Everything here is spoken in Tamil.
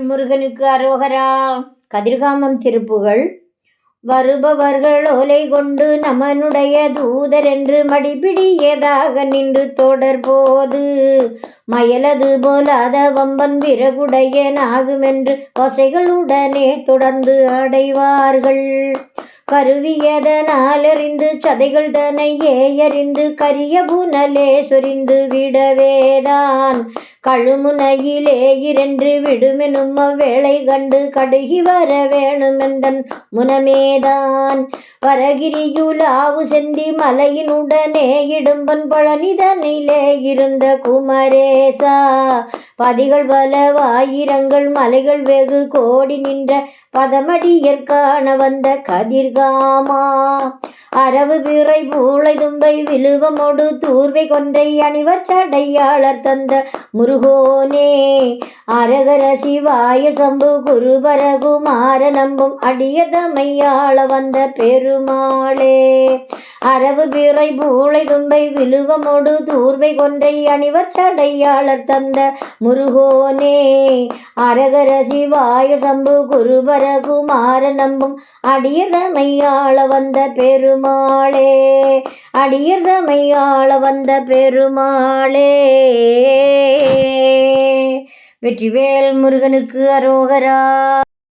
முருகனுக்கு அரோகரா. கதிர்காமம் திருப்புகழ். வருபவர்கள் ஓலை கொண்டு நமனுடைய தூதர் என்று மடிபிடியதாக நின்று தொடர்போது மயலது போலாத வம்பன் விறகுடைய நாகுமென்று வசைகளுடனே தொடர்ந்து அடைவார்கள். கருவியதனாலறிந்து சதைகள் தனை ஏயறிந்து கரிய புனலே சொரிந்து விடவேதான் கழுமுனையிலே இரண்டு விடுமெனும் அவ்வேளை கண்டு கடுகி வர வேணுமெந்தன் முனமேதான் வரகிரியுலாவு செந்தி மலையினுடனே இடும்பன் பழனிதனிலே இருந்த குமரேசா பதிகள் பலவாயிரங்கள் மலைகள் வெகு கோடி நின்ற பதமடியற்கான வந்த கதிர்காமா அரவு பிறை பூளை தும்பை விழுவமோடு தூர்வை கொன்றை அணிவர் சடையாளர் தந்த முருகோனே அரகர சிவாய சம்பு குருபரகுமார நம்பும் அடியதமையாள வந்த பெருமாளே அரவு பிறை பூளை தும்பை விழுவமோடு தூர்வை கொன்றை அணிவர் சடையாளர் தந்த முருகோனே அரகர சிவாய சம்பு குருபரகுமார நம்பும் அடியதமையாள வந்த பெருமாளே அடியதமையாள வந்த பெருமாளே. வெற்றிவேல் முருகனுக்கு அரோகரா.